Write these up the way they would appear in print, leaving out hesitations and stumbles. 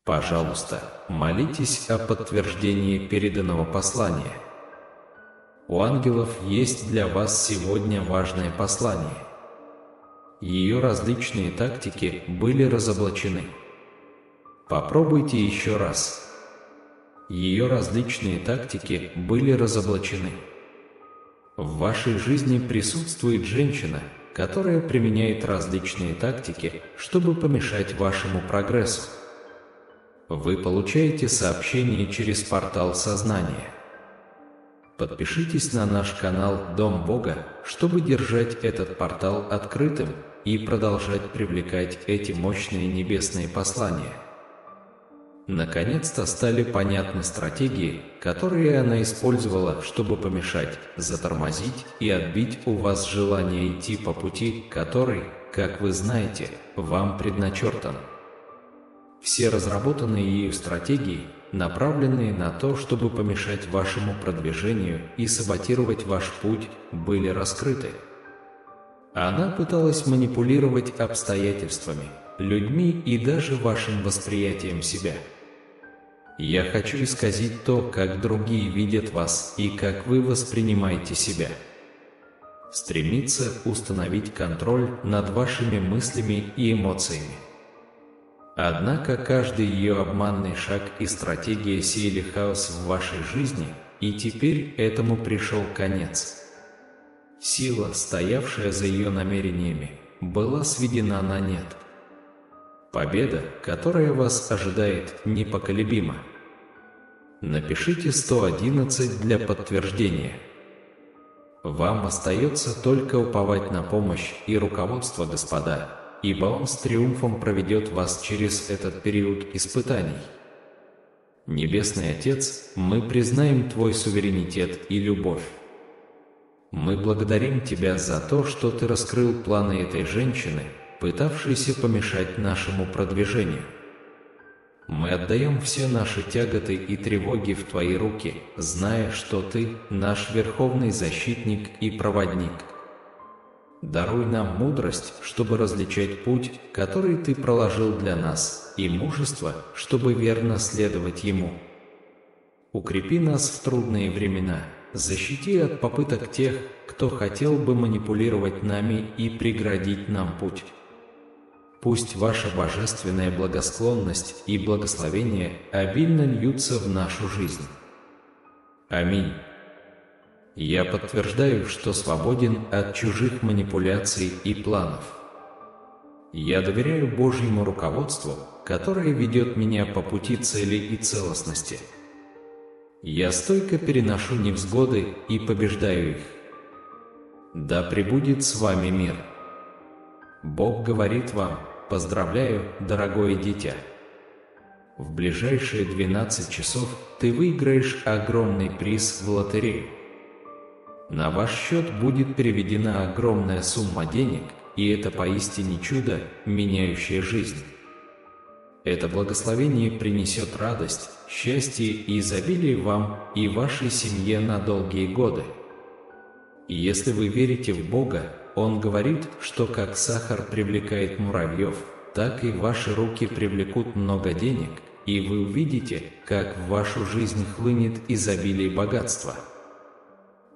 Пожалуйста, молитесь о подтверждении переданного послания. У ангелов есть для вас сегодня важное послание. Ее различные тактики были разоблачены. Попробуйте еще раз. Ее различные тактики были разоблачены. В вашей жизни присутствует женщина, которая применяет различные тактики, чтобы помешать вашему прогрессу. Вы получаете сообщение через портал сознания. Подпишитесь на наш канал «Дом Бога», чтобы держать этот портал открытым и продолжать привлекать эти мощные небесные послания. Наконец-то стали понятны стратегии, которые она использовала, чтобы помешать, затормозить и отбить у вас желание идти по пути, который, как вы знаете, вам предначертан. Все разработанные ею стратегии, направленные на то, чтобы помешать вашему продвижению и саботировать ваш путь, были раскрыты. Она пыталась манипулировать обстоятельствами, людьми и даже вашим восприятием себя. Я хочу исказить то, как другие видят вас и как вы воспринимаете себя. Стремится установить контроль над вашими мыслями и эмоциями. Однако каждый ее обманный шаг и стратегия сеяли хаос в вашей жизни, и теперь этому пришел конец. Сила, стоявшая за ее намерениями, была сведена на нет. Победа, которая вас ожидает, непоколебима. Напишите 111 для подтверждения. Вам остается только уповать на помощь и руководство, господа, ибо Он с триумфом проведет вас через этот период испытаний. Небесный Отец, мы признаем Твой суверенитет и любовь. Мы благодарим Тебя за то, что Ты раскрыл планы этой женщины, пытавшейся помешать нашему продвижению. Мы отдаем все наши тяготы и тревоги в Твои руки, зная, что Ты – наш верховный защитник и проводник. Даруй нам мудрость, чтобы различать путь, который Ты проложил для нас, и мужество, чтобы верно следовать ему. Укрепи нас в трудные времена, защити от попыток тех, кто хотел бы манипулировать нами и преградить нам путь. Пусть Ваша божественная благосклонность и благословение обильно льются в нашу жизнь. Аминь. Я подтверждаю, что свободен от чужих манипуляций и планов. Я доверяю Божьему руководству, которое ведет меня по пути цели и целостности. Я стойко переношу невзгоды и побеждаю их. Да пребудет с вами мир. Бог говорит вам: поздравляю, дорогое дитя. В ближайшие 12 часов ты выиграешь огромный приз в лотерею. На ваш счет будет переведена огромная сумма денег, и это поистине чудо, меняющее жизнь. Это благословение принесет радость, счастье и изобилие вам и вашей семье на долгие годы. И если вы верите в Бога, Он говорит, что как сахар привлекает муравьев, так и ваши руки привлекут много денег, и вы увидите, как в вашу жизнь хлынет изобилие богатства.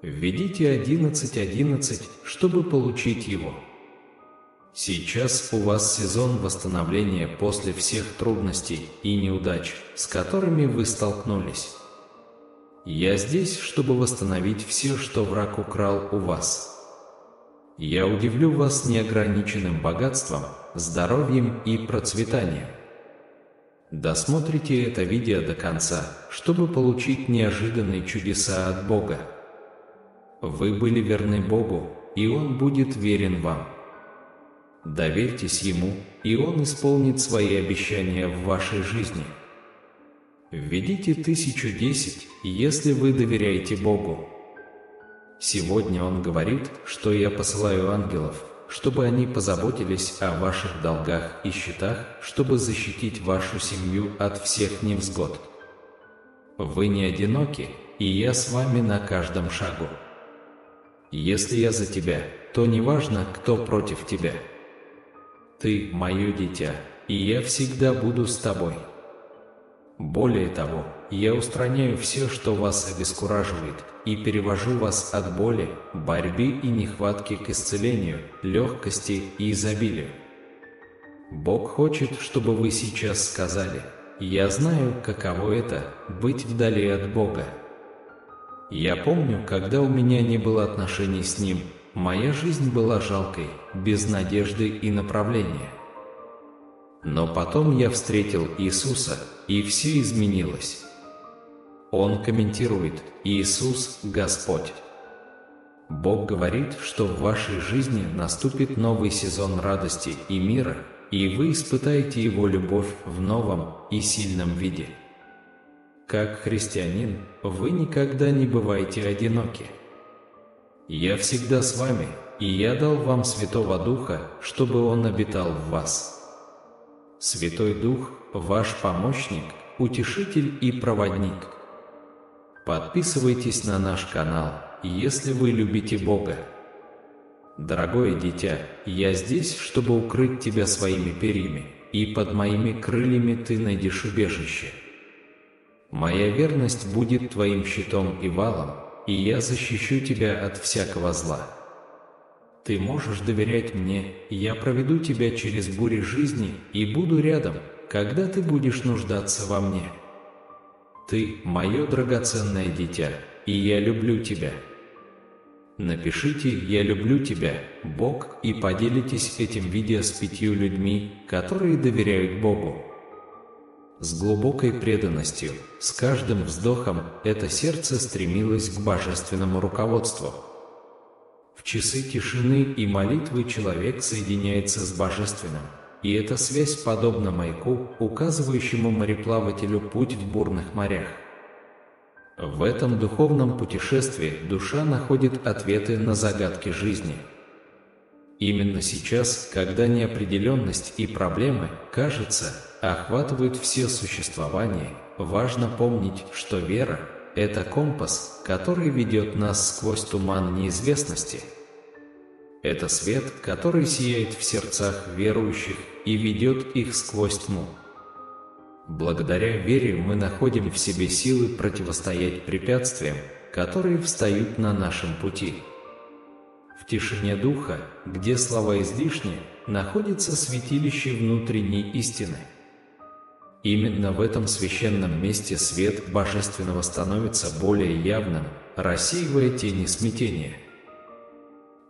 Введите 1111, чтобы получить его. Сейчас у вас сезон восстановления после всех трудностей и неудач, с которыми вы столкнулись. Я здесь, чтобы восстановить все, что враг украл у вас. Я удивлю вас неограниченным богатством, здоровьем и процветанием. Досмотрите это видео до конца, чтобы получить неожиданные чудеса от Бога. Вы были верны Богу, и Он будет верен вам. Доверьтесь Ему, и Он исполнит свои обещания в вашей жизни. Введите 1010, если вы доверяете Богу. Сегодня Он говорит, что я посылаю ангелов, чтобы они позаботились о ваших долгах и счетах, чтобы защитить вашу семью от всех невзгод. Вы не одиноки, и я с вами на каждом шагу. Если я за тебя, то неважно, кто против тебя. Ты – мое дитя, и я всегда буду с тобой. Более того, я устраняю все, что вас обескураживает, и перевожу вас от боли, борьбы и нехватки к исцелению, легкости и изобилию. Бог хочет, чтобы вы сейчас сказали: «Я знаю, каково это – быть вдали от Бога». Я помню, когда у меня не было отношений с Ним, моя жизнь была жалкой, без надежды и направления. Но потом я встретил Иисуса, и все изменилось. Он комментирует: «Иисус – Господь». Бог говорит, что в вашей жизни наступит новый сезон радости и мира, и вы испытаете Его любовь в новом и сильном виде. Как христианин, вы никогда не бываете одиноки. Я всегда с вами, и я дал вам Святого Духа, чтобы Он обитал в вас. Святой Дух – ваш помощник, утешитель и проводник. Подписывайтесь на наш канал, если вы любите Бога. Дорогое дитя, я здесь, чтобы укрыть тебя своими перьями, и под моими крыльями ты найдешь убежище. Моя верность будет твоим щитом и валом, и я защищу тебя от всякого зла. Ты можешь доверять мне, я проведу тебя через бури жизни и буду рядом, когда ты будешь нуждаться во мне. Ты – мое драгоценное дитя, и я люблю тебя. Напишите «Я люблю тебя, Бог» и поделитесь этим видео с 5 людьми, которые доверяют Богу. С глубокой преданностью, с каждым вздохом это сердце стремилось к божественному руководству. В часы тишины и молитвы человек соединяется с Божественным, и эта связь подобна маяку, указывающему мореплавателю путь в бурных морях. В этом духовном путешествии душа находит ответы на загадки жизни. Именно сейчас, когда неопределенность и проблемы, кажется, охватывают все существование, важно помнить, что вера – это компас, который ведет нас сквозь туман неизвестности. Это свет, который сияет в сердцах верующих и ведет их сквозь тьму. Благодаря вере мы находим в себе силы противостоять препятствиям, которые встают на нашем пути. В тишине духа, где слова излишни, находится святилище внутренней истины. Именно в этом священном месте свет Божественного становится более явным, рассеивая тени смятения.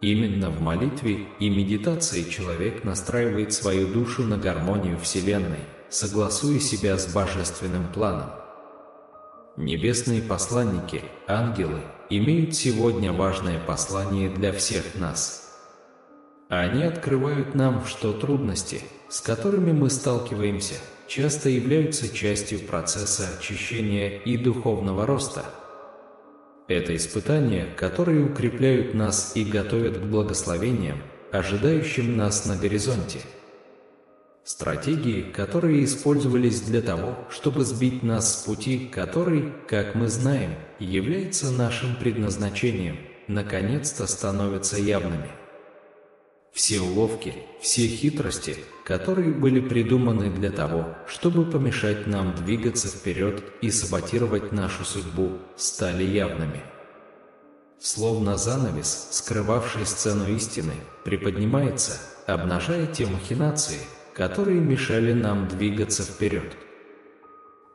Именно в молитве и медитации человек настраивает свою душу на гармонию Вселенной, согласуя себя с Божественным планом. Небесные посланники, ангелы, имеют сегодня важное послание для всех нас. Они открывают нам, что трудности, с которыми мы сталкиваемся, часто являются частью процесса очищения и духовного роста. Это испытания, которые укрепляют нас и готовят к благословениям, ожидающим нас на горизонте. Стратегии, которые использовались для того, чтобы сбить нас с пути, который, как мы знаем, является нашим предназначением, наконец-то становятся явными. Все уловки, все хитрости, которые были придуманы для того, чтобы помешать нам двигаться вперед и саботировать нашу судьбу, стали явными. Словно занавес, скрывавший сцену истины, приподнимается, обнажая те махинации, которые мешали нам двигаться вперед.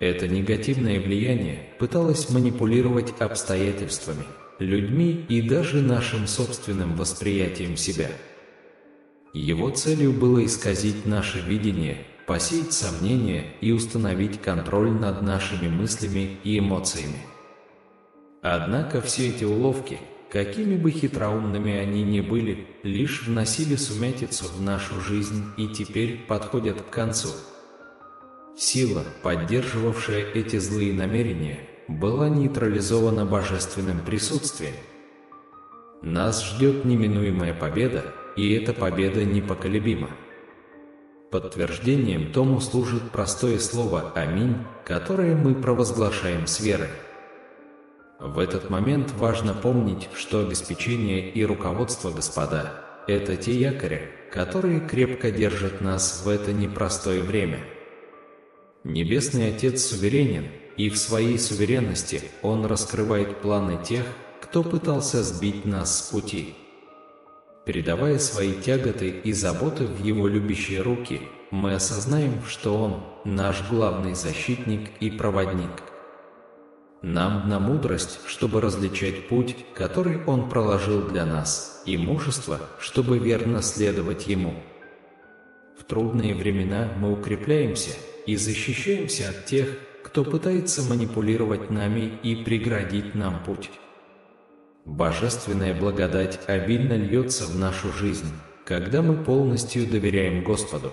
Это негативное влияние пыталось манипулировать обстоятельствами, людьми и даже нашим собственным восприятием себя. Его целью было исказить наше видение, посеять сомнения и установить контроль над нашими мыслями и эмоциями. Однако все эти уловки, какими бы хитроумными они ни были, лишь вносили сумятицу в нашу жизнь и теперь подходят к концу. Сила, поддерживавшая эти злые намерения, была нейтрализована божественным присутствием. Нас ждет неминуемая победа, и эта победа непоколебима. Подтверждением тому служит простое слово «Аминь», которое мы провозглашаем с верой. В этот момент важно помнить, что обеспечение и руководство Господа – это те якоря, которые крепко держат нас в это непростое время. Небесный Отец суверенен, и в своей суверенности Он раскрывает планы тех, кто пытался сбить нас с пути. Передавая свои тяготы и заботы в Его любящие руки, мы осознаем, что Он – наш главный защитник и проводник. Нам на мудрость, чтобы различать путь, который Он проложил для нас, и мужество, чтобы верно следовать Ему. В трудные времена мы укрепляемся и защищаемся от тех, кто пытается манипулировать нами и преградить нам путь. Божественная благодать обильно льется в нашу жизнь, когда мы полностью доверяем Господу.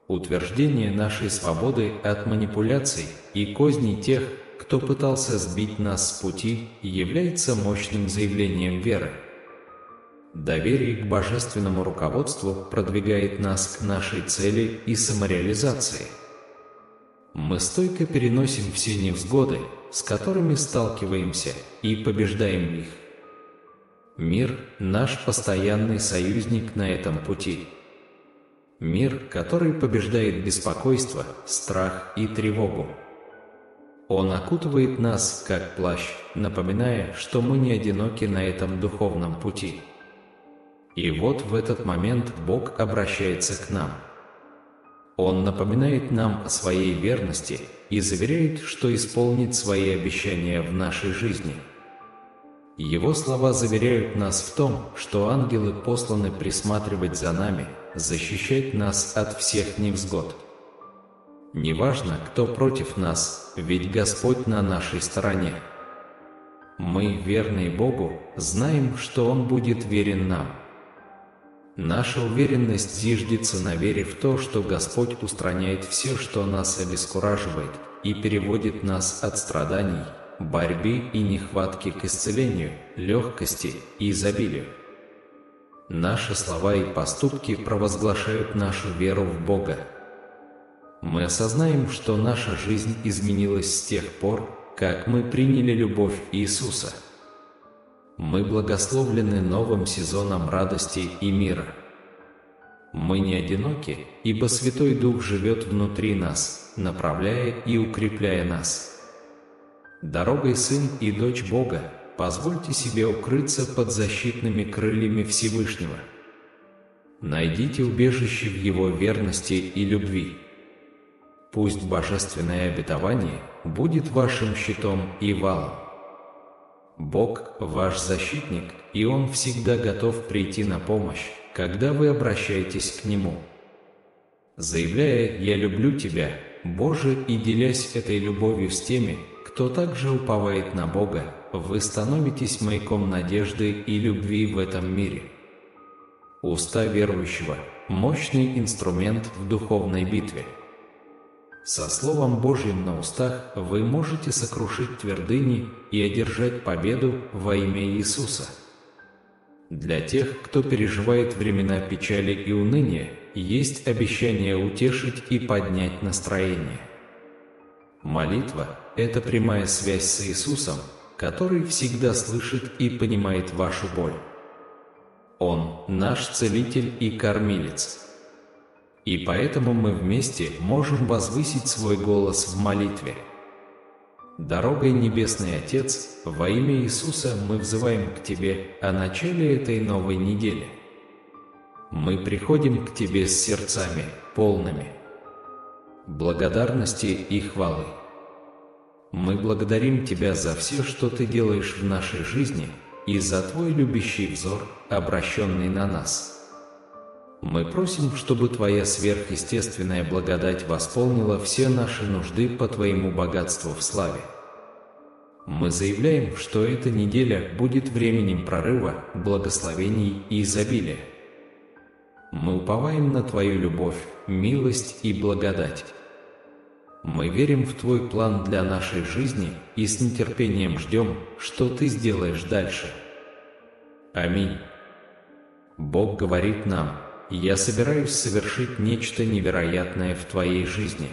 Утверждение нашей свободы от манипуляций и козней тех, кто пытался сбить нас с пути, является мощным заявлением веры. Доверие к божественному руководству продвигает нас к нашей цели и самореализации. Мы стойко переносим все невзгоды, с которыми сталкиваемся, и побеждаем их. Мир – наш постоянный союзник на этом пути. Мир, который побеждает беспокойство, страх и тревогу. Он окутывает нас, как плащ, напоминая, что мы не одиноки на этом духовном пути. И вот в этот момент Бог обращается к нам. Он напоминает нам о своей верности и заверяет, что исполнит свои обещания в нашей жизни. Его слова заверяют нас в том, что ангелы посланы присматривать за нами, защищать нас от всех невзгод. Неважно, кто против нас, ведь Господь на нашей стороне. Мы, верные Богу, знаем, что Он будет верен нам. Наша уверенность зиждется на вере в то, что Господь устраняет все, что нас обескураживает, и переводит нас от страданий, борьбы и нехватки к исцелению, легкости и изобилию. Наши слова и поступки провозглашают нашу веру в Бога. Мы осознаем, что наша жизнь изменилась с тех пор, как мы приняли любовь Иисуса. Мы благословлены новым сезоном радости и мира. Мы не одиноки, ибо Святой Дух живет внутри нас, направляя и укрепляя нас. Дорогой сын и дочь Бога, позвольте себе укрыться под защитными крыльями Всевышнего. Найдите убежище в Его верности и любви. Пусть божественное обетование будет вашим щитом и валом. Бог – ваш защитник, и Он всегда готов прийти на помощь, когда вы обращаетесь к Нему. Заявляя «Я люблю Тебя, Боже», и делясь этой любовью с теми, кто также уповает на Бога, вы становитесь маяком надежды и любви в этом мире. Уста верующего – мощный инструмент в духовной битве. Со Словом Божьим на устах вы можете сокрушить твердыни и одержать победу во имя Иисуса. Для тех, кто переживает времена печали и уныния, есть обещание утешить и поднять настроение. Молитва – это прямая связь с Иисусом, который всегда слышит и понимает вашу боль. Он – наш Целитель и Кормилец. И поэтому мы вместе можем возвысить свой голос в молитве. Дорогой Небесный Отец, во имя Иисуса мы взываем к Тебе о начале этой новой недели. Мы приходим к Тебе с сердцами, полными благодарности и хвалы. Мы благодарим Тебя за все, что Ты делаешь в нашей жизни, и за Твой любящий взор, обращенный на нас. Мы просим, чтобы Твоя сверхъестественная благодать восполнила все наши нужды по Твоему богатству в славе. Мы заявляем, что эта неделя будет временем прорыва, благословений и изобилия. Мы уповаем на Твою любовь, милость и благодать. Мы верим в Твой план для нашей жизни и с нетерпением ждем, что Ты сделаешь дальше. Аминь. Бог говорит нам: «Я собираюсь совершить нечто невероятное в твоей жизни.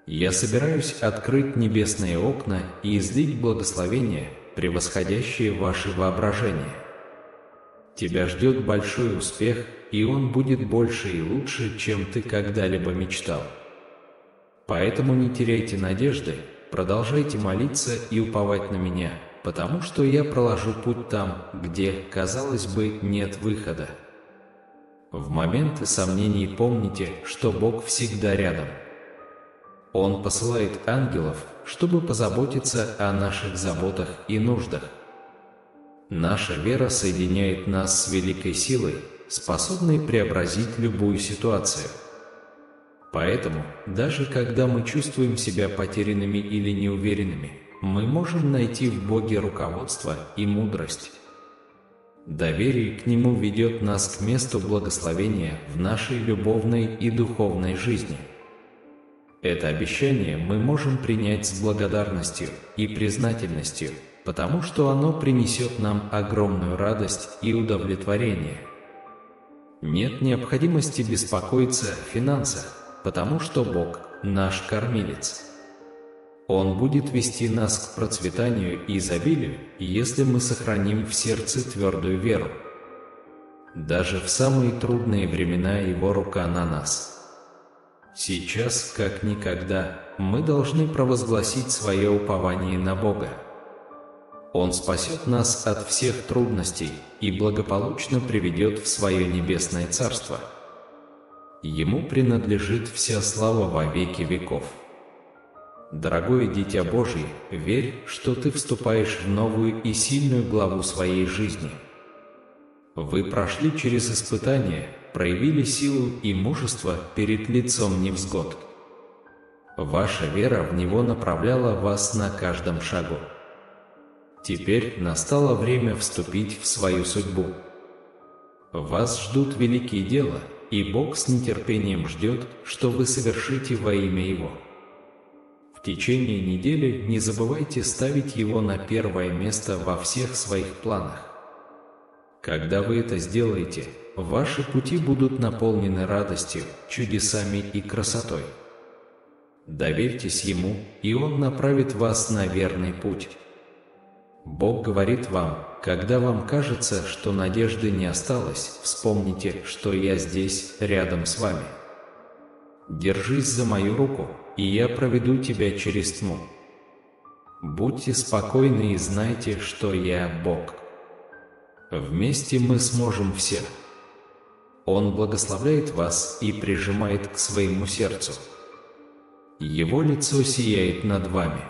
Я собираюсь открыть небесные окна и излить благословения, превосходящие ваше воображение. Тебя ждет большой успех, и он будет больше и лучше, чем ты когда-либо мечтал. Поэтому не теряйте надежды, продолжайте молиться и уповать на меня, потому что я проложу путь там, где, казалось бы, нет выхода. В моменты сомнений помните, что Бог всегда рядом. Он посылает ангелов, чтобы позаботиться о наших заботах и нуждах. Наша вера соединяет нас с великой силой, способной преобразить любую ситуацию. Поэтому, даже когда мы чувствуем себя потерянными или неуверенными, мы можем найти в Боге руководство и мудрость. Доверие к Нему ведет нас к месту благословения в нашей любовной и духовной жизни. Это обещание мы можем принять с благодарностью и признательностью, потому что оно принесет нам огромную радость и удовлетворение. Нет необходимости беспокоиться о финансах, потому что Бог – наш кормилец. Он будет вести нас к процветанию и изобилию, если мы сохраним в сердце твердую веру. Даже в самые трудные времена Его рука на нас. Сейчас, как никогда, мы должны провозгласить свое упование на Бога. Он спасет нас от всех трудностей и благополучно приведет в свое небесное царство. Ему принадлежит вся слава во веки веков. Дорогое дитя Божье, верь, что ты вступаешь в новую и сильную главу своей жизни. Вы прошли через испытания, проявили силу и мужество перед лицом невзгод. Ваша вера в Него направляла вас на каждом шагу. Теперь настало время вступить в свою судьбу. Вас ждут великие дела, и Бог с нетерпением ждет, что вы совершите во имя Его. В течение недели не забывайте ставить Его на первое место во всех своих планах. Когда вы это сделаете, ваши пути будут наполнены радостью, чудесами и красотой. Доверьтесь Ему, и Он направит вас на верный путь. Бог говорит вам, когда вам кажется, что надежды не осталось, вспомните, что я здесь, рядом с вами. Держись за мою руку, и я проведу тебя через тьму. Будьте спокойны и знайте, что я Бог. Вместе мы сможем все. Он благословляет вас и прижимает к своему сердцу. Его лицо сияет над вами.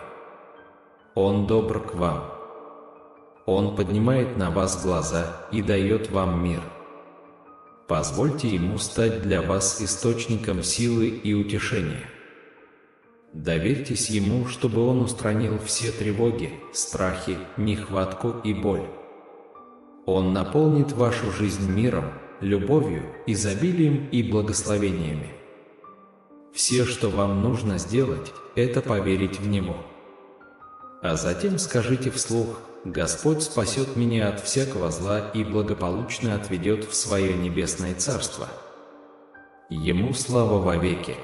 Он добр к вам. Он поднимает на вас глаза и дает вам мир. Позвольте Ему стать для вас источником силы и утешения. Доверьтесь Ему, чтобы Он устранил все тревоги, страхи, нехватку и боль. Он наполнит вашу жизнь миром, любовью, изобилием и благословениями. Все, что вам нужно сделать, это поверить в Него. А затем скажите вслух: «Господь спасет меня от всякого зла и благополучно отведет в свое небесное царство. Ему слава вовеки».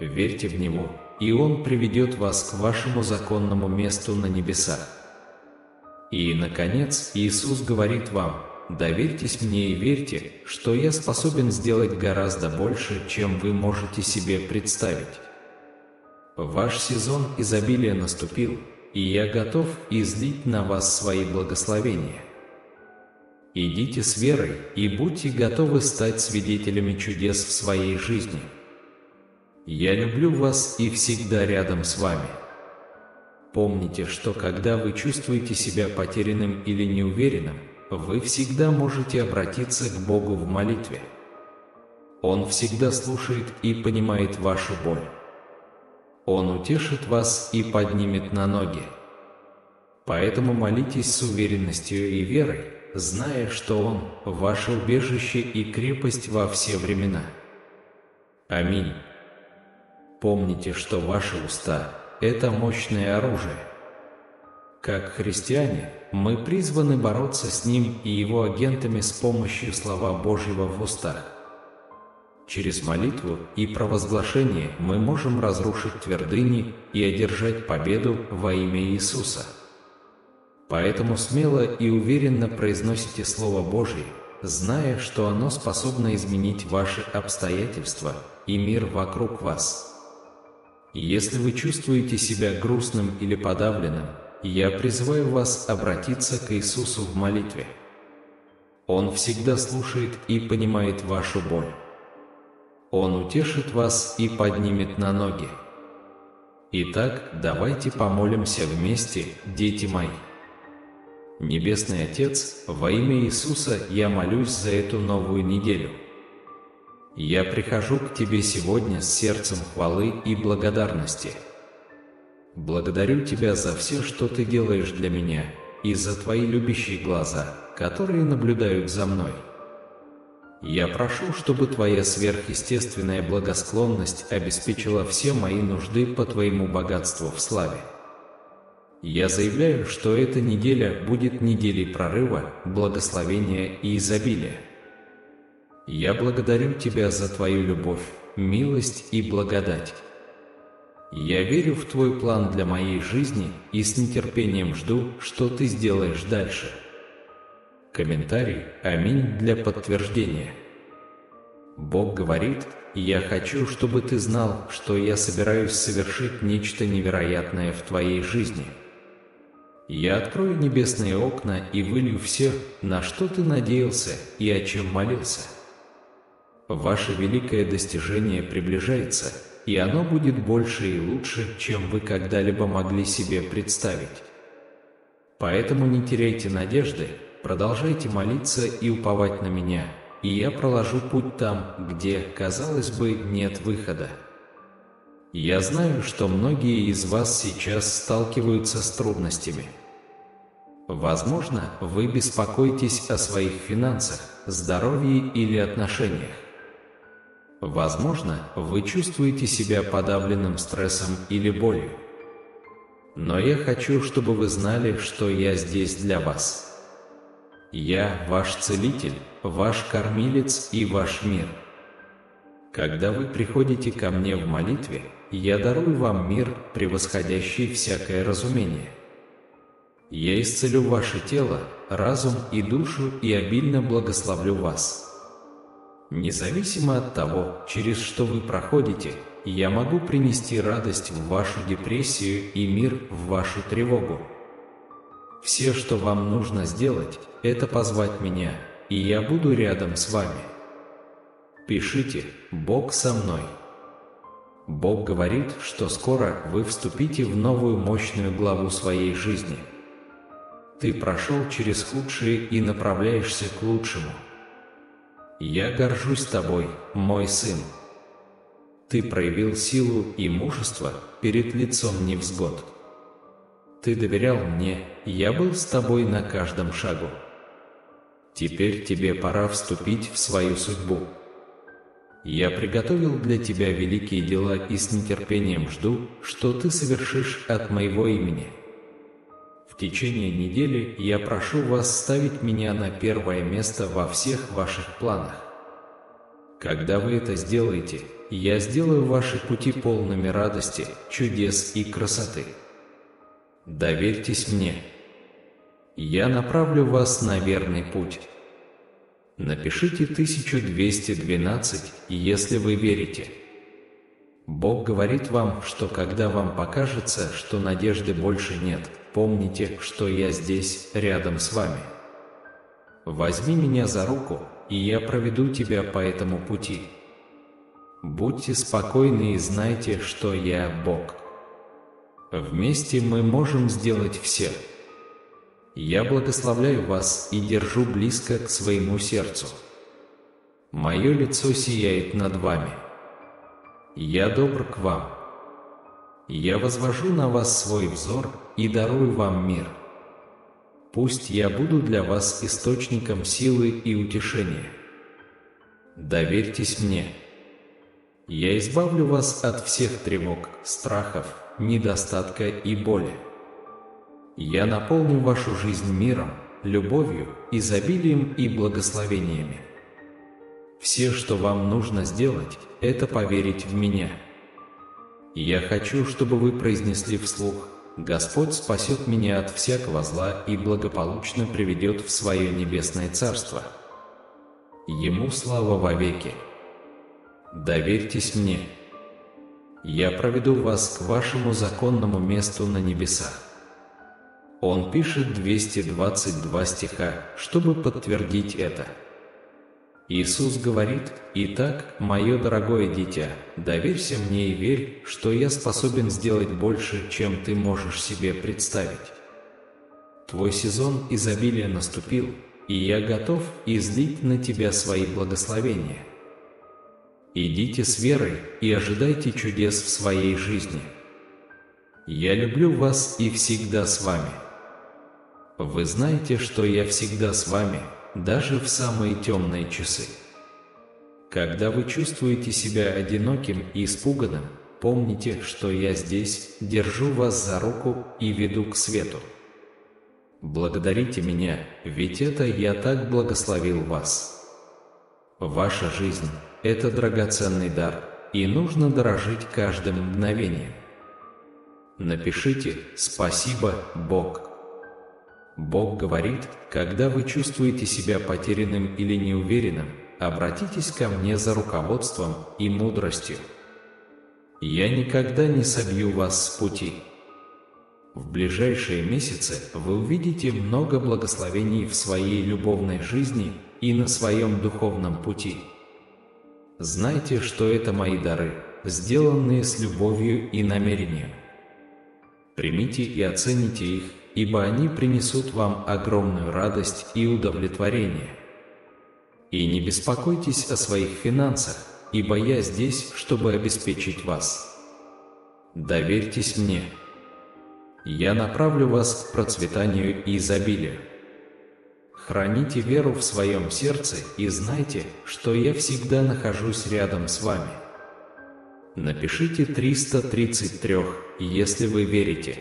Верьте в Него, и Он приведет вас к вашему законному месту на небесах. И, наконец, Иисус говорит вам: «Доверьтесь мне и верьте, что я способен сделать гораздо больше, чем вы можете себе представить». Ваш сезон изобилия наступил, и я готов излить на вас свои благословения. Идите с верой и будьте готовы стать свидетелями чудес в своей жизни. Я люблю вас и всегда рядом с вами. Помните, что когда вы чувствуете себя потерянным или неуверенным, вы всегда можете обратиться к Богу в молитве. Он всегда слушает и понимает вашу боль. Он утешит вас и поднимет на ноги. Поэтому молитесь с уверенностью и верой, зная, что Он – ваше убежище и крепость во все времена. Аминь. Помните, что ваши уста – это мощное оружие. Как христиане, мы призваны бороться с ним и его агентами с помощью слова Божьего в устах. Через молитву и провозглашение мы можем разрушить твердыни и одержать победу во имя Иисуса. Поэтому смело и уверенно произносите Слово Божье, зная, что оно способно изменить ваши обстоятельства и мир вокруг вас. Если вы чувствуете себя грустным или подавленным, я призываю вас обратиться к Иисусу в молитве. Он всегда слушает и понимает вашу боль. Он утешит вас и поднимет на ноги. Итак, давайте помолимся вместе, дети мои. Небесный Отец, во имя Иисуса я молюсь за эту новую неделю. Я прихожу к Тебе сегодня с сердцем хвалы и благодарности. Благодарю Тебя за все, что Ты делаешь для меня, и за Твои любящие глаза, которые наблюдают за мной. Я прошу, чтобы Твоя сверхъестественная благосклонность обеспечила все мои нужды по Твоему богатству в славе. Я заявляю, что эта неделя будет неделей прорыва, благословения и изобилия. Я благодарю Тебя за Твою любовь, милость и благодать. Я верю в Твой план для моей жизни и с нетерпением жду, что Ты сделаешь дальше. Комментарий «Аминь» для подтверждения. Бог говорит: «Я хочу, чтобы ты знал, что я собираюсь совершить нечто невероятное в твоей жизни. Я открою небесные окна и вылью все, на что ты надеялся и о чем молился. Ваше великое достижение приближается, и оно будет больше и лучше, чем вы когда-либо могли себе представить. Поэтому не теряйте надежды, продолжайте молиться и уповать на меня, и я проложу путь там, где, казалось бы, нет выхода. Я знаю, что многие из вас сейчас сталкиваются с трудностями. Возможно, вы беспокоитесь о своих финансах, здоровье или отношениях. Возможно, вы чувствуете себя подавленным стрессом или болью. Но я хочу, чтобы вы знали, что я здесь для вас. Я ваш целитель, ваш кормилец и ваш мир. Когда вы приходите ко мне в молитве, я дарую вам мир, превосходящий всякое разумение. Я исцелю ваше тело, разум и душу и обильно благословлю вас. Независимо от того, через что вы проходите, я могу принести радость в вашу депрессию и мир в вашу тревогу. Все, что вам нужно сделать, это позвать меня, и я буду рядом с вами. Пишите «Бог со мной». Бог говорит, что скоро вы вступите в новую мощную главу своей жизни. Ты прошел через худшее и направляешься к лучшему. Я горжусь тобой, мой сын. Ты проявил силу и мужество перед лицом невзгод. Ты доверял мне, я был с тобой на каждом шагу. Теперь тебе пора вступить в свою судьбу. Я приготовил для тебя великие дела и с нетерпением жду, что ты совершишь от моего имени. В течение недели я прошу вас ставить меня на первое место во всех ваших планах. Когда вы это сделаете, я сделаю ваши пути полными радости, чудес и красоты. Доверьтесь мне. Я направлю вас на верный путь. Напишите 1212, если вы верите. Бог говорит вам, что когда вам покажется, что надежды больше нет, помните, что я здесь, рядом с вами. Возьми меня за руку, и я проведу тебя по этому пути. Будьте спокойны и знайте, что я Бог. Вместе мы можем сделать все. Я благословляю вас и держу близко к своему сердцу. Мое лицо сияет над вами. Я добр к вам. Я возвожу на вас свой взор и дарую вам мир. Пусть я буду для вас источником силы и утешения. Доверьтесь мне. Я избавлю вас от всех тревог, страхов, недостатка и боли. Я наполню вашу жизнь миром, любовью, изобилием и благословениями. Все, что вам нужно сделать, это поверить в меня. Я хочу, чтобы вы произнесли вслух: «Господь спасет меня от всякого зла и благополучно приведет в свое небесное царство. Ему слава вовеки». Доверьтесь мне. Я проведу вас к вашему законному месту на небесах. Он пишет 222 стиха, чтобы подтвердить это. Иисус говорит: «Итак, мое дорогое дитя, доверься мне и верь, что я способен сделать больше, чем ты можешь себе представить. Твой сезон изобилия наступил, и я готов излить на тебя свои благословения. Идите с верой и ожидайте чудес в своей жизни. Я люблю вас и всегда с вами. Вы знаете, что я всегда с вами, даже в самые темные часы. Когда вы чувствуете себя одиноким и испуганным, помните, что я здесь, держу вас за руку и веду к свету. Благодарите меня, ведь это я так благословил вас. Ваша жизнь – это драгоценный дар, и нужно дорожить каждым мгновением. Напишите «Спасибо, Бог». Бог говорит: когда вы чувствуете себя потерянным или неуверенным, обратитесь ко мне за руководством и мудростью. Я никогда не собью вас с пути. В ближайшие месяцы вы увидите много благословений в своей любовной жизни и на своем духовном пути. Знайте, что это мои дары, сделанные с любовью и намерением. Примите и оцените их, ибо они принесут вам огромную радость и удовлетворение. И не беспокойтесь о своих финансах, ибо я здесь, чтобы обеспечить вас. Доверьтесь мне. Я направлю вас к процветанию и изобилию. Храните веру в своем сердце и знайте, что я всегда нахожусь рядом с вами. Напишите 333, если вы верите.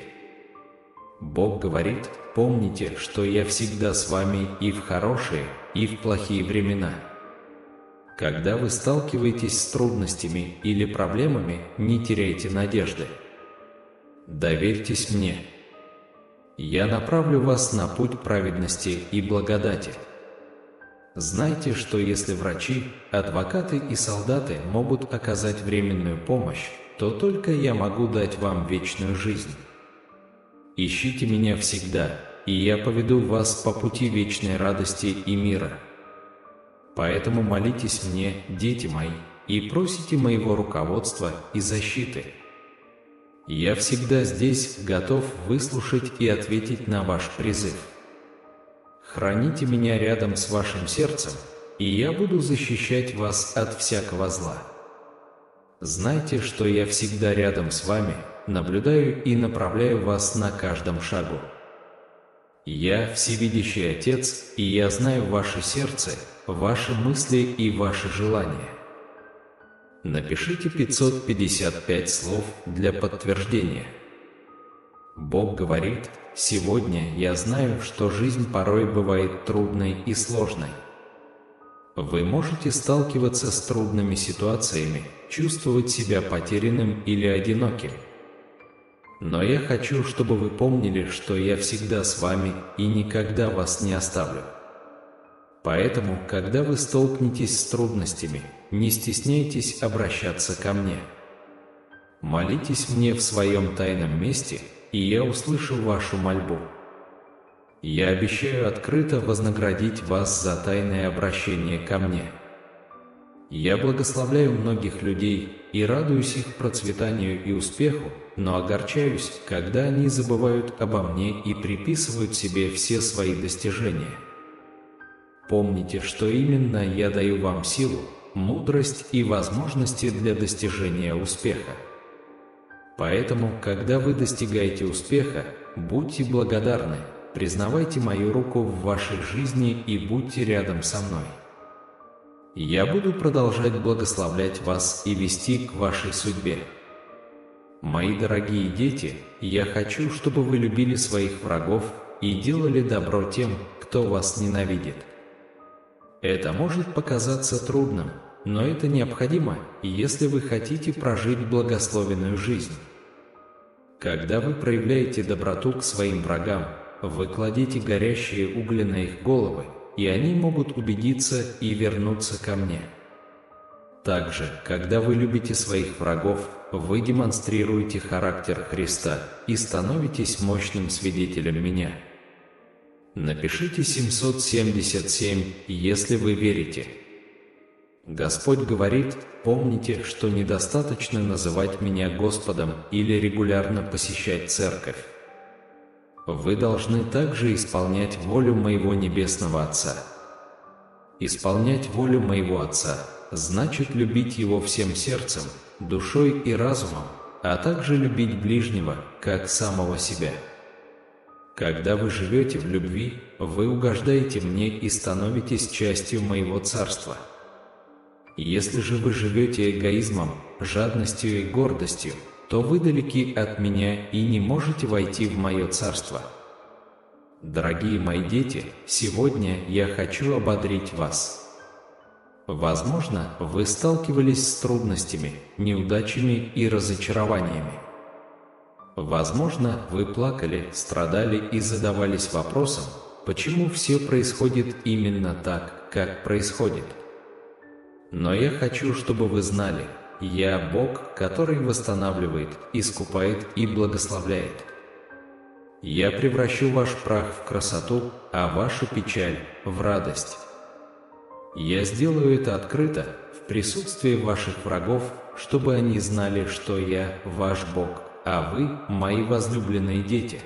Бог говорит: помните, что я всегда с вами и в хорошие, и в плохие времена. Когда вы сталкиваетесь с трудностями или проблемами, не теряйте надежды. Доверьтесь мне. Я направлю вас на путь праведности и благодати. Знайте, что если врачи, адвокаты и солдаты могут оказать временную помощь, то только я могу дать вам вечную жизнь. Ищите меня всегда, и я поведу вас по пути вечной радости и мира. Поэтому молитесь мне, дети мои, и просите моего руководства и защиты. Я всегда здесь, готов выслушать и ответить на ваш призыв. Храните меня рядом с вашим сердцем, и я буду защищать вас от всякого зла. Знайте, что я всегда рядом с вами, наблюдаю и направляю вас на каждом шагу. Я всевидящий Отец, и я знаю ваше сердце, ваши мысли и ваши желания. Напишите 555 слов для подтверждения. Бог говорит: сегодня я знаю, что жизнь порой бывает трудной и сложной. Вы можете сталкиваться с трудными ситуациями, чувствовать себя потерянным или одиноким. Но я хочу, чтобы вы помнили, что я всегда с вами и никогда вас не оставлю. Поэтому, когда вы столкнетесь с трудностями, не стесняйтесь обращаться ко мне. Молитесь мне в своем тайном месте, и я услышу вашу мольбу. Я обещаю открыто вознаградить вас за тайное обращение ко мне. Я благословляю многих людей и радуюсь их процветанию и успеху, но огорчаюсь, когда они забывают обо мне и приписывают себе все свои достижения. Помните, что именно я даю вам силу, мудрость и возможности для достижения успеха. Поэтому, когда вы достигаете успеха, будьте благодарны, признавайте мою руку в вашей жизни и будьте рядом со мной. Я буду продолжать благословлять вас и вести к вашей судьбе. Мои дорогие дети, я хочу, чтобы вы любили своих врагов и делали добро тем, кто вас ненавидит. Это может показаться трудным, но это необходимо, если вы хотите прожить благословенную жизнь. Когда вы проявляете доброту к своим врагам, вы кладете горящие угли на их головы, и они могут убедиться и вернуться ко мне. Также, когда вы любите своих врагов, вы демонстрируете характер Христа и становитесь мощным свидетелем меня. Напишите 777, если вы верите. Господь говорит: помните, что недостаточно называть меня Господом или регулярно посещать церковь. Вы должны также исполнять волю моего Небесного Отца. Исполнять волю моего Отца значит любить Его всем сердцем, душой и разумом, а также любить ближнего, как самого себя. Когда вы живете в любви, вы угождаете мне и становитесь частью моего царства. Если же вы живете эгоизмом, жадностью и гордостью, то вы далеки от меня и не можете войти в мое царство. Дорогие мои дети, сегодня я хочу ободрить вас. Возможно, вы сталкивались с трудностями, неудачами и разочарованиями. Возможно, вы плакали, страдали и задавались вопросом, почему все происходит именно так, как происходит. Но я хочу, чтобы вы знали, я Бог, который восстанавливает, искупает и благословляет. Я превращу ваш прах в красоту, а вашу печаль в радость. Я сделаю это открыто, в присутствии ваших врагов, чтобы они знали, что я ваш Бог, а вы мои возлюбленные дети.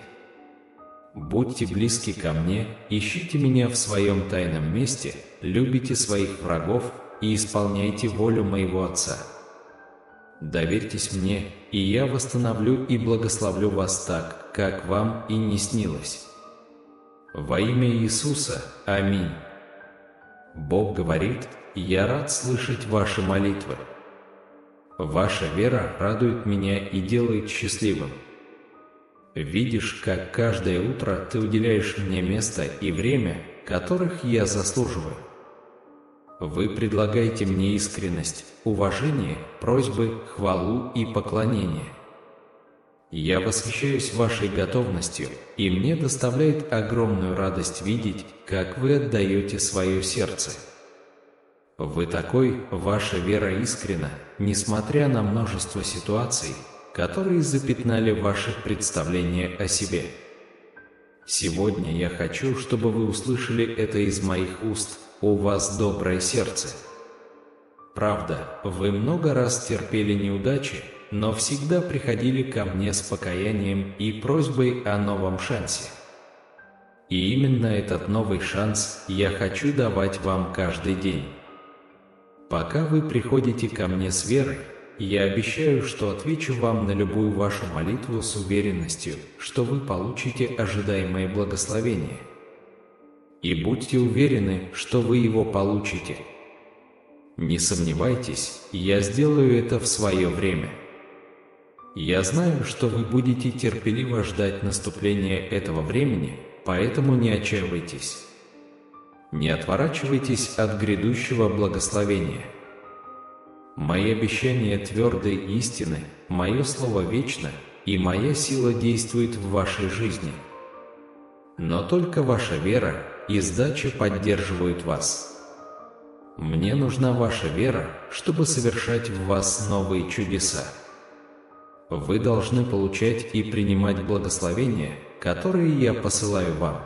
Будьте близки ко мне, ищите меня в своем тайном месте, любите своих врагов и исполняйте волю моего Отца. Доверьтесь мне, и я восстановлю и благословлю вас так, как вам и не снилось. Во имя Иисуса, аминь. Бог говорит: я рад слышать ваши молитвы. Ваша вера радует меня и делает счастливым. Видишь, как каждое утро ты уделяешь мне место и время, которых я заслуживаю. Вы предлагаете мне искренность, уважение, просьбы, хвалу и поклонение. Я восхищаюсь вашей готовностью, и мне доставляет огромную радость видеть, как вы отдаете свое сердце. Вы такой, ваша вера искренна, несмотря на множество ситуаций, которые запятнали ваше представление о себе. Сегодня я хочу, чтобы вы услышали это из моих уст: у вас доброе сердце. Правда, вы много раз терпели неудачи, но всегда приходили ко мне с покаянием и просьбой о новом шансе. И именно этот новый шанс я хочу давать вам каждый день. Пока вы приходите ко мне с верой, я обещаю, что отвечу вам на любую вашу молитву с уверенностью, что вы получите ожидаемое благословение. И будьте уверены, что вы его получите. Не сомневайтесь, я сделаю это в свое время. Я знаю, что вы будете терпеливо ждать наступления этого времени, поэтому не отчаивайтесь. Не отворачивайтесь от грядущего благословения. Мои обещания твердой истины, мое слово вечно, и моя сила действует в вашей жизни. Но только ваша вера и сдача поддерживают вас. Мне нужна ваша вера, чтобы совершать в вас новые чудеса. Вы должны получать и принимать благословения, которые я посылаю вам.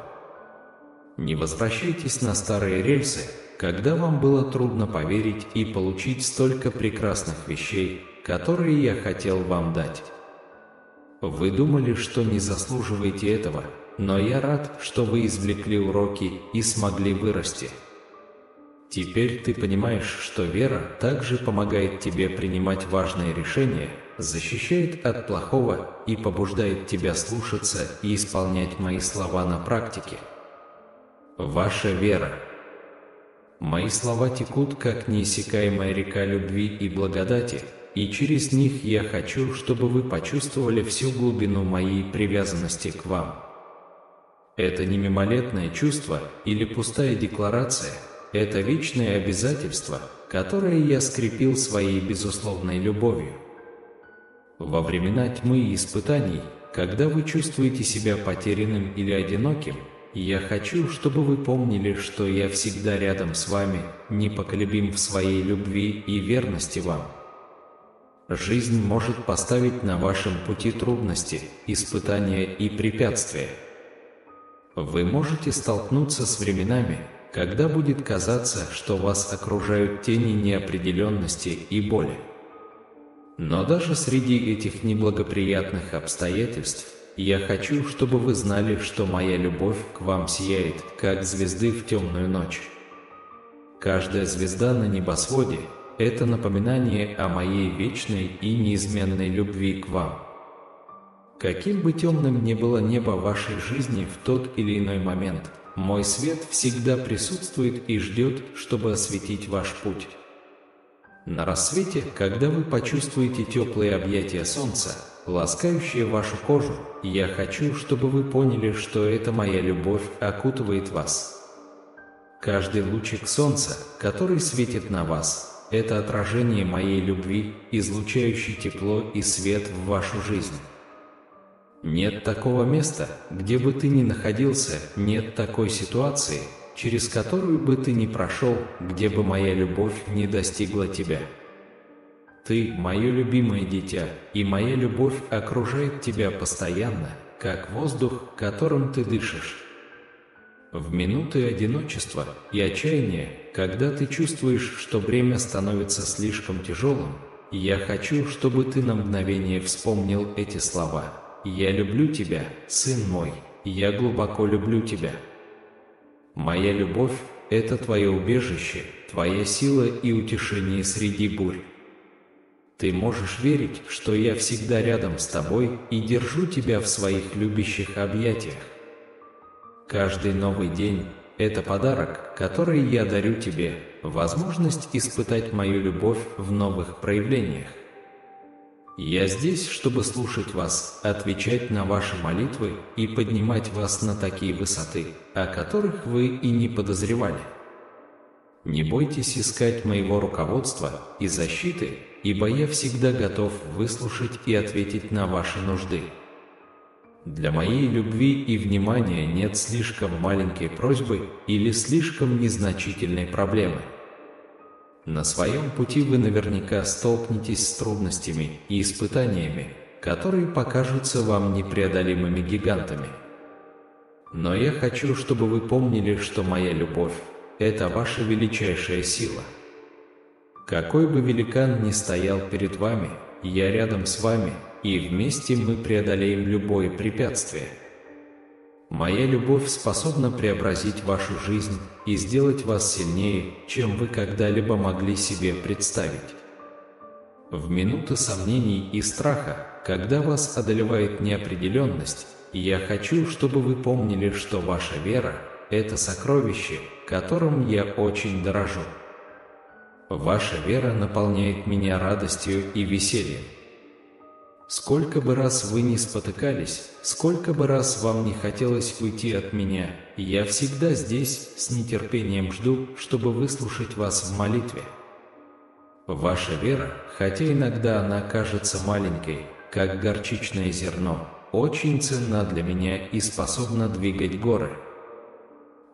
Не возвращайтесь на старые рельсы, когда вам было трудно поверить и получить столько прекрасных вещей, которые я хотел вам дать. Вы думали, что не заслуживаете этого, но я рад, что вы извлекли уроки и смогли вырасти. Теперь ты понимаешь, что вера также помогает тебе принимать важные решения, защищает от плохого и побуждает тебя слушаться и исполнять мои слова на практике. Ваша вера. Мои слова текут, как неиссякаемая река любви и благодати, и через них я хочу, чтобы вы почувствовали всю глубину моей привязанности к вам. Это не мимолетное чувство или пустая декларация, это вечное обязательство, которое я скрепил своей безусловной любовью. Во времена тьмы и испытаний, когда вы чувствуете себя потерянным или одиноким, я хочу, чтобы вы помнили, что я всегда рядом с вами, непоколебим в своей любви и верности вам. Жизнь может поставить на вашем пути трудности, испытания и препятствия. Вы можете столкнуться с временами, когда будет казаться, что вас окружают тени неопределенности и боли. Но даже среди этих неблагоприятных обстоятельств, я хочу, чтобы вы знали, что моя любовь к вам сияет, как звезды в темную ночь. Каждая звезда на небосводе – это напоминание о моей вечной и неизменной любви к вам. Каким бы темным ни было небо вашей жизни в тот или иной момент, мой свет всегда присутствует и ждет, чтобы осветить ваш путь. На рассвете, когда вы почувствуете теплые объятия солнца, ласкающие вашу кожу, я хочу, чтобы вы поняли, что эта моя любовь окутывает вас. Каждый лучик солнца, который светит на вас, это отражение моей любви, излучающей тепло и свет в вашу жизнь. Нет такого места, где бы ты ни находился, нет такой ситуации, через которую бы ты ни прошел, где бы моя любовь не достигла тебя. Ты – мое любимое дитя, и моя любовь окружает тебя постоянно, как воздух, которым ты дышишь. В минуты одиночества и отчаяния, когда ты чувствуешь, что бремя становится слишком тяжелым, я хочу, чтобы ты на мгновение вспомнил эти слова. «Я люблю тебя, сын мой, я глубоко люблю тебя». Моя любовь – это твое убежище, твоя сила и утешение среди бурь. Ты можешь верить, что я всегда рядом с тобой и держу тебя в своих любящих объятиях. Каждый новый день – это подарок, который я дарю тебе, возможность испытать мою любовь в новых проявлениях. Я здесь, чтобы слушать вас, отвечать на ваши молитвы и поднимать вас на такие высоты, о которых вы и не подозревали. Не бойтесь искать моего руководства и защиты, ибо я всегда готов выслушать и ответить на ваши нужды. Для моей любви и внимания нет слишком маленькой просьбы или слишком незначительной проблемы. На своем пути вы наверняка столкнетесь с трудностями и испытаниями, которые покажутся вам непреодолимыми гигантами. Но я хочу, чтобы вы помнили, что моя любовь – это ваша величайшая сила. Какой бы великан ни стоял перед вами, я рядом с вами, и вместе мы преодолеем любое препятствие. Моя любовь способна преобразить вашу жизнь и сделать вас сильнее, чем вы когда-либо могли себе представить. В минуты сомнений и страха, когда вас одолевает неопределенность, я хочу, чтобы вы помнили, что ваша вера – это сокровище, которым я очень дорожу. Ваша вера наполняет меня радостью и весельем. Сколько бы раз вы ни спотыкались, сколько бы раз вам не хотелось уйти от меня, я всегда здесь с нетерпением жду, чтобы выслушать вас в молитве. Ваша вера, хотя иногда она кажется маленькой, как горчичное зерно, очень ценна для меня и способна двигать горы.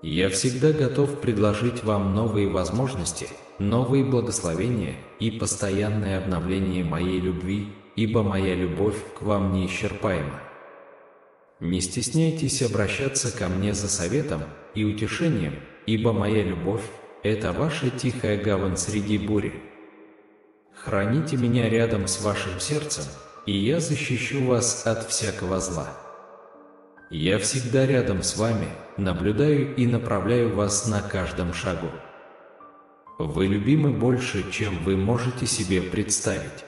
Я всегда готов предложить вам новые возможности, новые благословения и постоянное обновление моей любви, ибо моя любовь к вам неисчерпаема. Не стесняйтесь обращаться ко мне за советом и утешением, ибо моя любовь – это ваша тихая гавань среди бури. Храните меня рядом с вашим сердцем, и я защищу вас от всякого зла. Я всегда рядом с вами, наблюдаю и направляю вас на каждом шагу. Вы любимы больше, чем вы можете себе представить.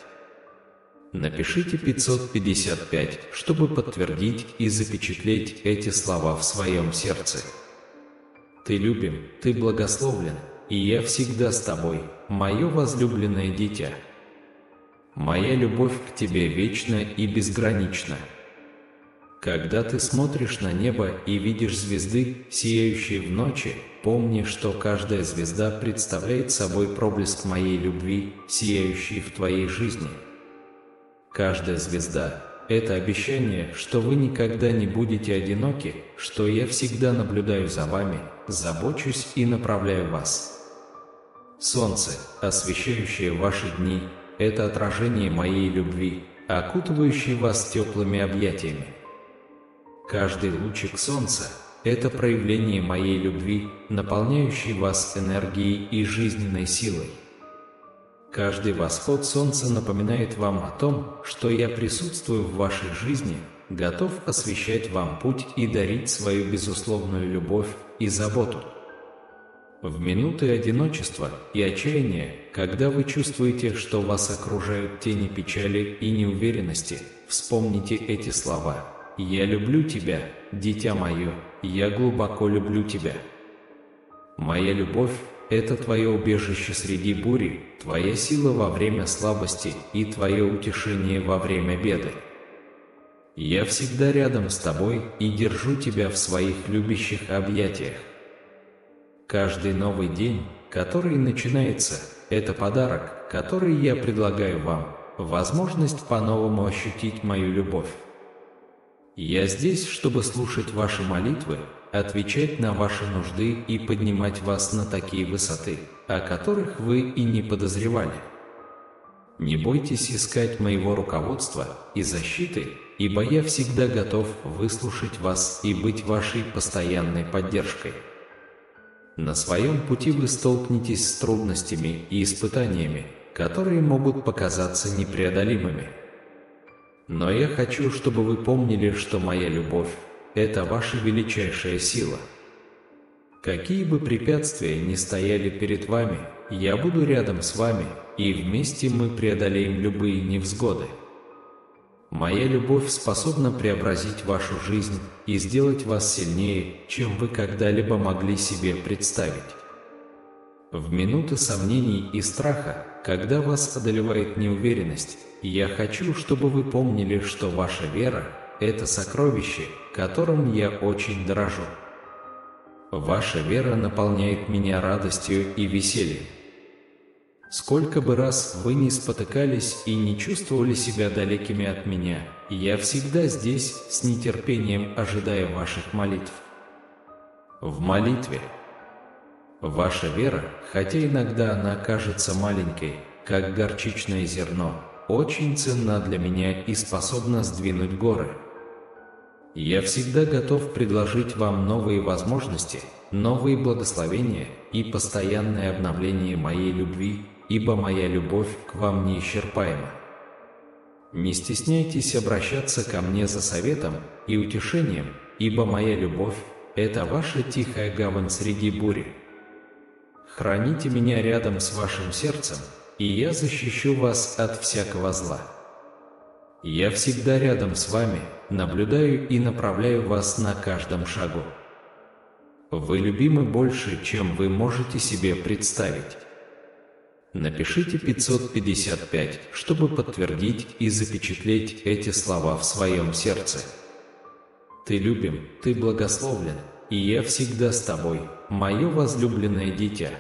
Напишите 555, чтобы подтвердить и запечатлеть эти слова в своем сердце. Ты любим, ты благословлен, и я всегда с тобой, мое возлюбленное дитя. Моя любовь к тебе вечна и безгранична. Когда ты смотришь на небо и видишь звезды, сияющие в ночи, помни, что каждая звезда представляет собой проблеск моей любви, сияющей в твоей жизни. Каждая звезда – это обещание, что вы никогда не будете одиноки, что я всегда наблюдаю за вами, забочусь и направляю вас. Солнце, освещающее ваши дни, – это отражение моей любви, окутывающей вас теплыми объятиями. Каждый лучик солнца – это проявление моей любви, наполняющей вас энергией и жизненной силой. Каждый восход солнца напоминает вам о том, что я присутствую в вашей жизни, готов освещать вам путь и дарить свою безусловную любовь и заботу. В минуты одиночества и отчаяния, когда вы чувствуете, что вас окружают тени печали и неуверенности, вспомните эти слова: «Я люблю тебя, дитя мое, я глубоко люблю тебя». Моя любовь – это твое убежище среди бури, твоя сила во время слабости и твое утешение во время беды. Я всегда рядом с тобой и держу тебя в своих любящих объятиях. Каждый новый день, который начинается, это подарок, который я предлагаю вам, возможность по-новому ощутить мою любовь. Я здесь, чтобы слушать ваши молитвы, отвечать на ваши нужды и поднимать вас на такие высоты, о которых вы и не подозревали. Не бойтесь искать моего руководства и защиты, ибо я всегда готов выслушать вас и быть вашей постоянной поддержкой. На своем пути вы столкнетесь с трудностями и испытаниями, которые могут показаться непреодолимыми. Но я хочу, чтобы вы помнили, что моя любовь – это ваша величайшая сила. Какие бы препятствия ни стояли перед вами, я буду рядом с вами, и вместе мы преодолеем любые невзгоды. Моя любовь способна преобразить вашу жизнь и сделать вас сильнее, чем вы когда-либо могли себе представить. В минуты сомнений и страха, когда вас одолевает неуверенность, я хочу, чтобы вы помнили, что ваша вера – это сокровище, которым я очень дорожу. Ваша вера наполняет меня радостью и весельем. Сколько бы раз вы ни спотыкались и не чувствовали себя далекими от меня, я всегда здесь, с нетерпением ожидая ваших молитв. В молитве. Ваша вера, хотя иногда она кажется маленькой, как горчичное зерно, очень ценна для меня и способна сдвинуть горы. Я всегда готов предложить вам новые возможности, новые благословения и постоянное обновление моей любви, ибо моя любовь к вам неисчерпаема. Не стесняйтесь обращаться ко мне за советом и утешением, ибо моя любовь – это ваша тихая гавань среди бури. Храните меня рядом с вашим сердцем, и я защищу вас от всякого зла. Я всегда рядом с вами, наблюдаю и направляю вас на каждом шагу. Вы любимы больше, чем вы можете себе представить. Напишите 555, чтобы подтвердить и запечатлеть эти слова в своем сердце. Ты любим, ты благословлен, и я всегда с тобой, мое возлюбленное дитя.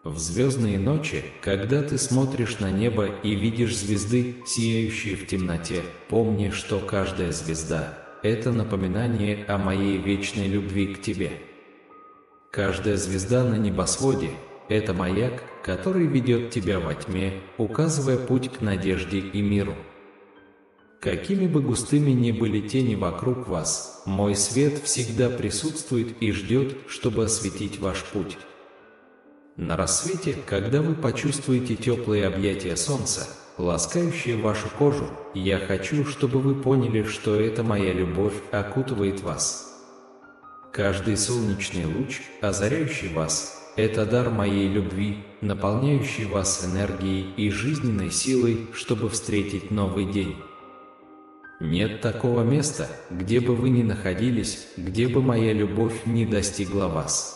В звездные ночи, когда ты смотришь на небо и видишь звезды, сияющие в темноте, помни, что каждая звезда – это напоминание о моей вечной любви к тебе. Каждая звезда на небосводе – это маяк, который ведет тебя во тьме, указывая путь к надежде и миру. Какими бы густыми ни были тени вокруг вас, мой свет всегда присутствует и ждет, чтобы осветить ваш путь. На рассвете, когда вы почувствуете теплые объятия солнца, ласкающие вашу кожу, я хочу, чтобы вы поняли, что это моя любовь окутывает вас. Каждый солнечный луч, озаряющий вас, это дар моей любви, наполняющий вас энергией и жизненной силой, чтобы встретить новый день. Нет такого места, где бы вы ни находились, где бы моя любовь не достигла вас.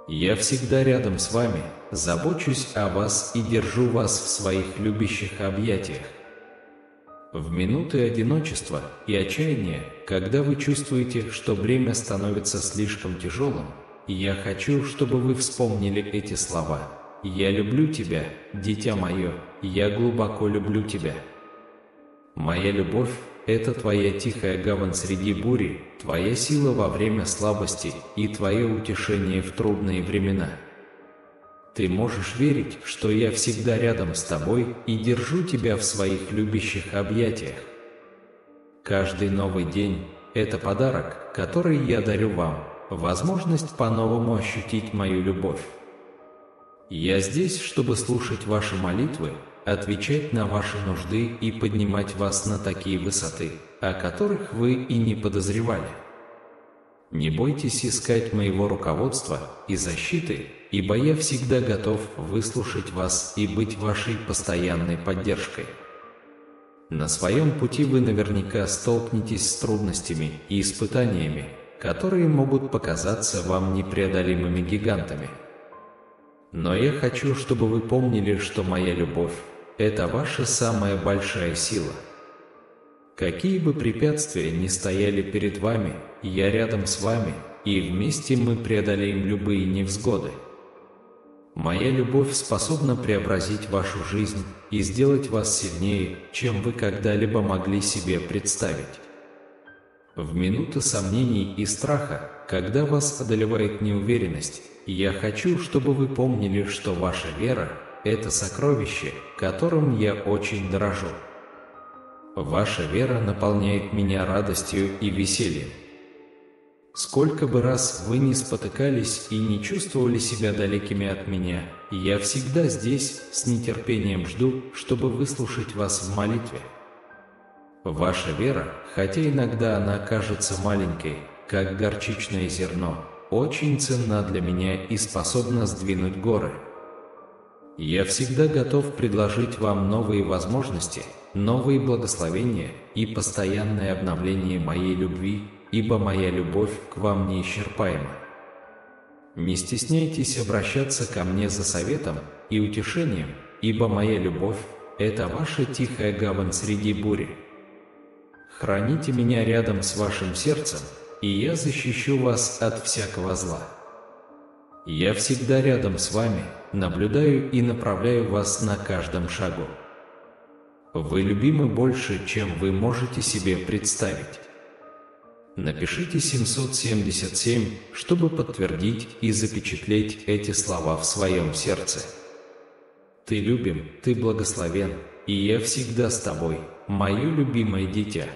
Я всегда рядом с вами, забочусь о вас и держу вас в своих любящих объятиях. В минуты одиночества и отчаяния, когда вы чувствуете, что бремя становится слишком тяжелым, я хочу, чтобы вы вспомнили эти слова. «Я люблю тебя, дитя мое, я глубоко люблю тебя». Моя любовь – это твоя тихая гавань среди бури, твоя сила во время слабости и твое утешение в трудные времена. Ты можешь верить, что я всегда рядом с тобой и держу тебя в своих любящих объятиях. Каждый новый день – это подарок, который я дарю вам, возможность по-новому ощутить мою любовь. Я здесь, чтобы слушать ваши молитвы, отвечать на ваши нужды и поднимать вас на такие высоты, о которых вы и не подозревали. Не бойтесь искать моего руководства и защиты, ибо я всегда готов выслушать вас и быть вашей постоянной поддержкой. На своем пути вы наверняка столкнетесь с трудностями и испытаниями, которые могут показаться вам непреодолимыми гигантами. Но я хочу, чтобы вы помнили, что моя любовь – это ваша самая большая сила. Какие бы препятствия ни стояли перед вами, я рядом с вами, и вместе мы преодолеем любые невзгоды. Моя любовь способна преобразить вашу жизнь и сделать вас сильнее, чем вы когда-либо могли себе представить. В минуты сомнений и страха, когда вас одолевает неуверенность, я хочу, чтобы вы помнили, что ваша вера – это сокровище, которым я очень дорожу. Ваша вера наполняет меня радостью и весельем. Сколько бы раз вы ни спотыкались и не чувствовали себя далекими от меня, я всегда здесь, с нетерпением жду, чтобы выслушать вас в молитве. Ваша вера, хотя иногда она кажется маленькой, как горчичное зерно, очень ценна для меня и способна сдвинуть горы. Я всегда готов предложить вам новые возможности, новые благословения и постоянное обновление моей любви, ибо моя любовь к вам неисчерпаема. Не стесняйтесь обращаться ко мне за советом и утешением, ибо моя любовь – это ваша тихая гавань среди бури. Храните меня рядом с вашим сердцем, и я защищу вас от всякого зла. Я всегда рядом с вами, наблюдаю и направляю вас на каждом шагу. Вы любимы больше, чем вы можете себе представить. Напишите 777, чтобы подтвердить и запечатлеть эти слова в своем сердце. Ты любим, ты благословен, и я всегда с тобой, мое любимое дитя.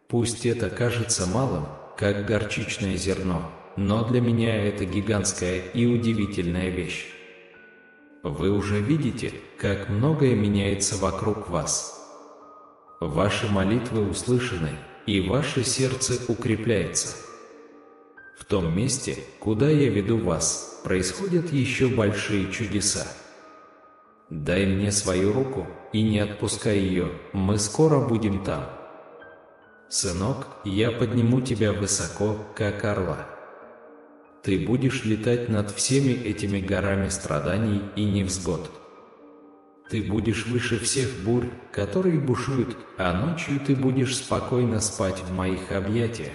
Пусть это кажется малым, как горчичное зерно, но для меня это гигантская и удивительная вещь. Вы уже видите, как многое меняется вокруг вас. Ваши молитвы услышаны, и ваше сердце укрепляется. В том месте, куда я веду вас, происходят еще большие чудеса. Дай мне свою руку и не отпускай ее, мы скоро будем там. Сынок, я подниму тебя высоко, как орла. Ты будешь летать над всеми этими горами страданий и невзгод. Ты будешь выше всех бурь, которые бушуют, а ночью ты будешь спокойно спать в моих объятиях.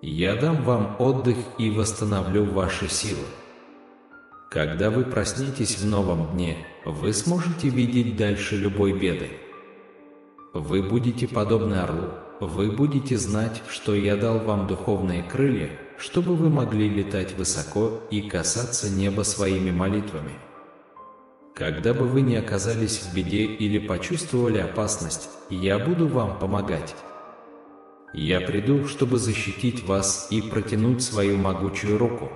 Я дам вам отдых и восстановлю ваши силы. Когда вы проснетесь в новом дне, вы сможете видеть дальше любой беды. Вы будете подобны орлу, вы будете знать, что я дал вам духовные крылья, чтобы вы могли летать высоко и касаться неба своими молитвами. Когда бы вы ни оказались в беде или почувствовали опасность, я буду вам помогать. Я приду, чтобы защитить вас и протянуть свою могучую руку.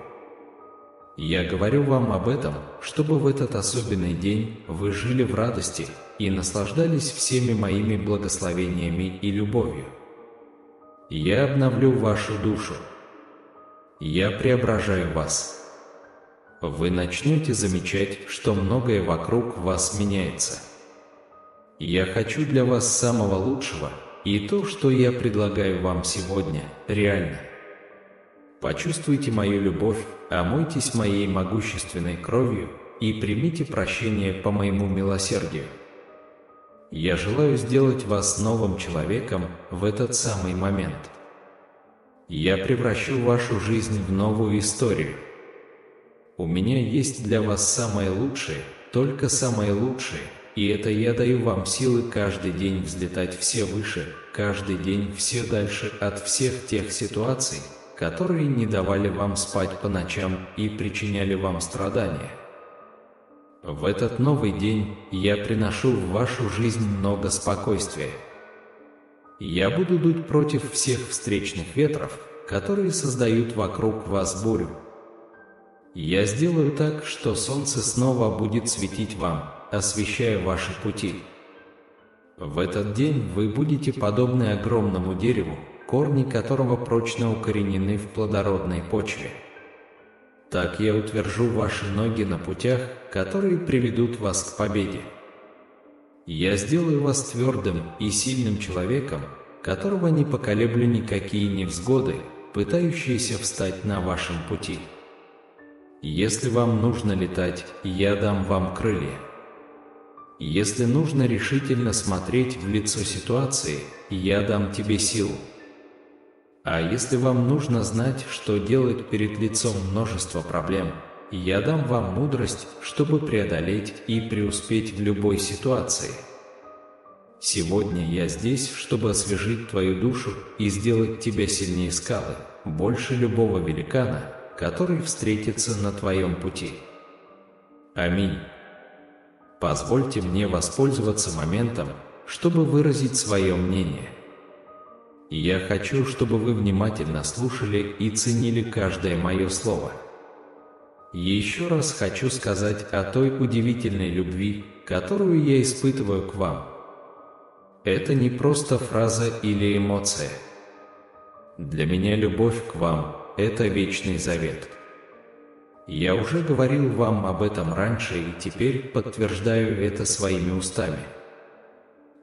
Я говорю вам об этом, чтобы в этот особенный день вы жили в радости и наслаждались всеми моими благословениями и любовью. Я обновлю вашу душу. Я преображаю вас. Вы начнете замечать, что многое вокруг вас меняется. Я хочу для вас самого лучшего, и то, что я предлагаю вам сегодня, реально. Почувствуйте мою любовь, омойтесь моей могущественной кровью и примите прощение по моему милосердию. Я желаю сделать вас новым человеком в этот самый момент. Я превращу вашу жизнь в новую историю. У меня есть для вас самое лучшее, только самое лучшее, и это я даю вам силы каждый день взлетать все выше, каждый день все дальше от всех тех ситуаций, которые не давали вам спать по ночам и причиняли вам страдания. В этот новый день я приношу в вашу жизнь много спокойствия. Я буду дуть против всех встречных ветров, которые создают вокруг вас бурю. Я сделаю так, что солнце снова будет светить вам, освещая ваши пути. В этот день вы будете подобны огромному дереву, корни которого прочно укоренены в плодородной почве. Так я утвержу ваши ноги на путях, которые приведут вас к победе. Я сделаю вас твердым и сильным человеком, которого не поколеблю никакие невзгоды, пытающиеся встать на вашем пути. Если вам нужно летать, я дам вам крылья. Если нужно решительно смотреть в лицо ситуации, я дам тебе силу. А если вам нужно знать, что делать перед лицом множества проблем, я дам вам мудрость, чтобы преодолеть и преуспеть в любой ситуации. Сегодня я здесь, чтобы освежить твою душу и сделать тебя сильнее скалы, больше любого великана, который встретится на твоем пути. Аминь. Позвольте мне воспользоваться моментом, чтобы выразить свое мнение. Я хочу, чтобы вы внимательно слушали и ценили каждое мое слово. Еще раз хочу сказать о той удивительной любви, которую я испытываю к вам. Это не просто фраза или эмоция. Для меня любовь к вам – это вечный завет. Я уже говорил вам об этом раньше и теперь подтверждаю это своими устами.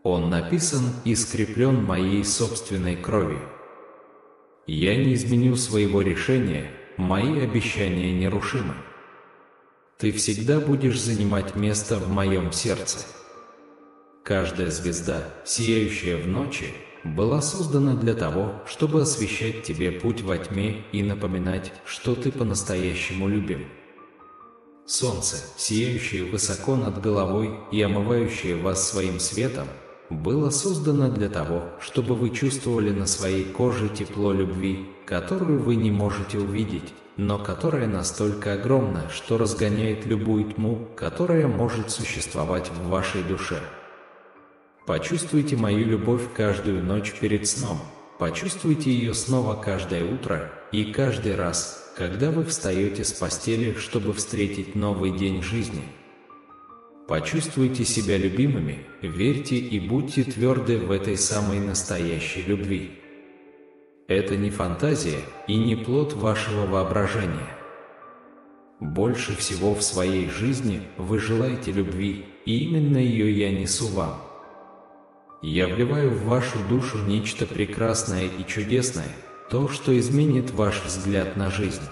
Он написан и скреплен моей собственной кровью. Я не изменю своего решения, мои обещания нерушимы. Ты всегда будешь занимать место в моем сердце. Каждая звезда, сияющая в ночи, была создана для того, чтобы освещать тебе путь во тьме и напоминать, что ты по-настоящему любим. Солнце, сияющее высоко над головой и омывающее вас своим светом, было создано для того, чтобы вы чувствовали на своей коже тепло любви, которую вы не можете увидеть, но которая настолько огромна, что разгоняет любую тьму, которая может существовать в вашей душе. Почувствуйте мою любовь каждую ночь перед сном, почувствуйте ее снова каждое утро и каждый раз, когда вы встаете с постели, чтобы встретить новый день жизни. Почувствуйте себя любимыми, верьте и будьте тверды в этой самой настоящей любви. Это не фантазия и не плод вашего воображения. Больше всего в своей жизни вы желаете любви, и именно ее я несу вам. Я вливаю в вашу душу нечто прекрасное и чудесное, то, что изменит ваш взгляд на жизнь.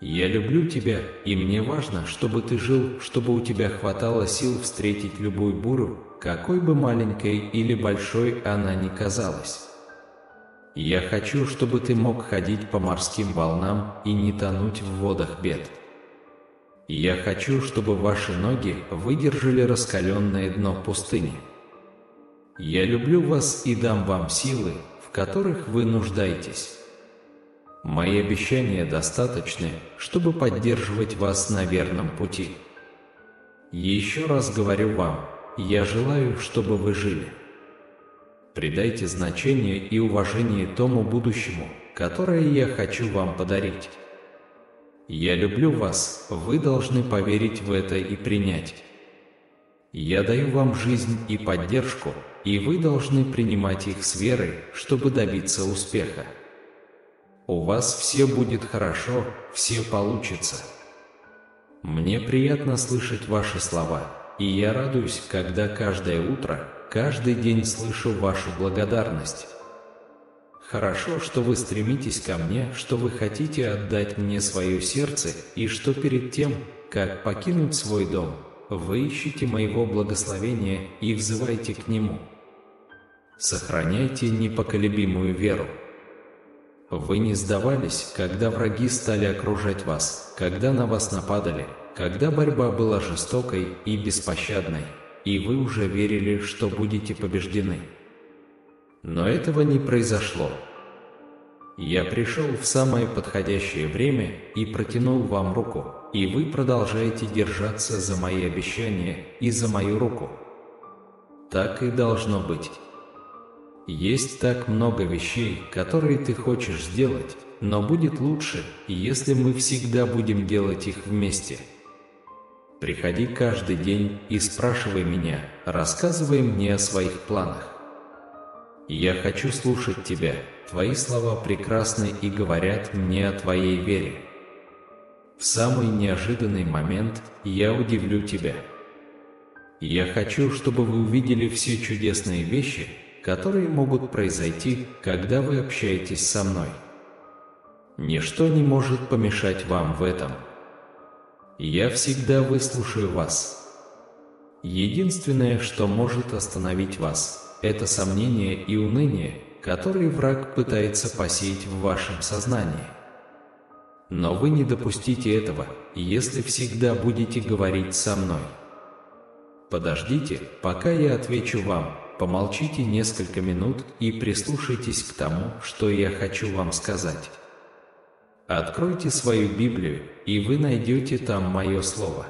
Я люблю тебя, и мне важно, чтобы ты жил, чтобы у тебя хватало сил встретить любую бурю, какой бы маленькой или большой она ни казалась. Я хочу, чтобы ты мог ходить по морским волнам и не тонуть в водах бед. Я хочу, чтобы ваши ноги выдержали раскаленное дно пустыни. Я люблю вас и дам вам силы, в которых вы нуждаетесь. Мои обещания достаточны, чтобы поддерживать вас на верном пути. Еще раз говорю вам, я желаю, чтобы вы жили. Придайте значение и уважение тому будущему, которое я хочу вам подарить. Я люблю вас, вы должны поверить в это и принять. Я даю вам жизнь и поддержку, и вы должны принимать их с верой, чтобы добиться успеха. У вас все будет хорошо, все получится. Мне приятно слышать ваши слова, и я радуюсь, когда каждое утро, каждый день слышу вашу благодарность. Хорошо, что вы стремитесь ко мне, что вы хотите отдать мне свое сердце, и что перед тем, как покинуть свой дом, вы ищете моего благословения и взываете к нему. Сохраняйте непоколебимую веру. Вы не сдавались, когда враги стали окружать вас, когда на вас нападали, когда борьба была жестокой и беспощадной, и вы уже верили, что будете побеждены. Но этого не произошло. Я пришел в самое подходящее время и протянул вам руку, и вы продолжаете держаться за мои обещания и за мою руку. Так и должно быть. Есть так много вещей, которые ты хочешь сделать, но будет лучше, если мы всегда будем делать их вместе. Приходи каждый день и спрашивай меня, рассказывай мне о своих планах. Я хочу слушать тебя, твои слова прекрасны и говорят мне о твоей вере. В самый неожиданный момент я удивлю тебя. Я хочу, чтобы вы увидели все чудесные вещи, которые могут произойти, когда вы общаетесь со мной. Ничто не может помешать вам в этом. Я всегда выслушаю вас. Единственное, что может остановить вас, это сомнения и уныние, которые враг пытается посеять в вашем сознании. Но вы не допустите этого, если всегда будете говорить со мной. Подождите, пока я отвечу вам, помолчите несколько минут и прислушайтесь к тому, что я хочу вам сказать. Откройте свою Библию, и вы найдете там мое слово.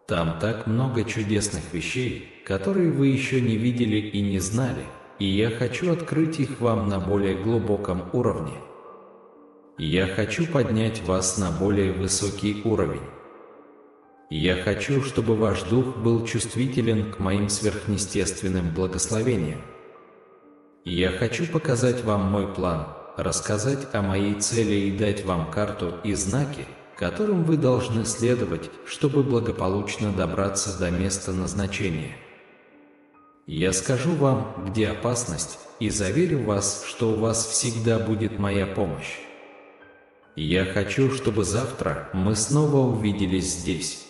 Там так много чудесных вещей, которые вы еще не видели и не знали, и я хочу открыть их вам на более глубоком уровне. Я хочу поднять вас на более высокий уровень. Я хочу, чтобы ваш дух был чувствителен к моим сверхъестественным благословениям. Я хочу показать вам мой план, рассказать о моей цели и дать вам карту и знаки, которым вы должны следовать, чтобы благополучно добраться до места назначения. Я скажу вам, где опасность, и заверю вас, что у вас всегда будет моя помощь. Я хочу, чтобы завтра мы снова увиделись здесь.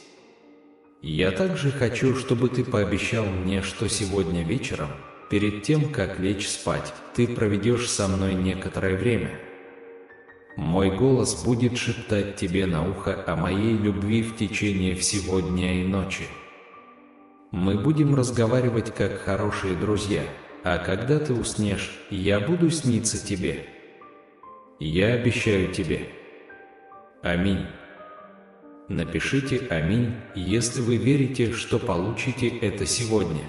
Я также хочу, чтобы ты пообещал мне, что сегодня вечером, перед тем, как лечь спать, ты проведешь со мной некоторое время. Мой голос будет шептать тебе на ухо о моей любви в течение всего дня и ночи. Мы будем разговаривать как хорошие друзья, а когда ты уснешь, я буду сниться тебе. Я обещаю тебе. Аминь. Напишите «Аминь», если вы верите, что получите это сегодня.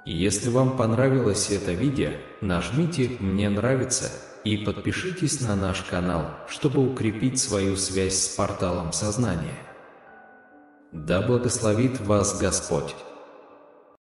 Если вам понравилось это видео, нажмите «Мне нравится» и подпишитесь на наш канал, чтобы укрепить свою связь с порталом сознания. Да благословит вас Господь!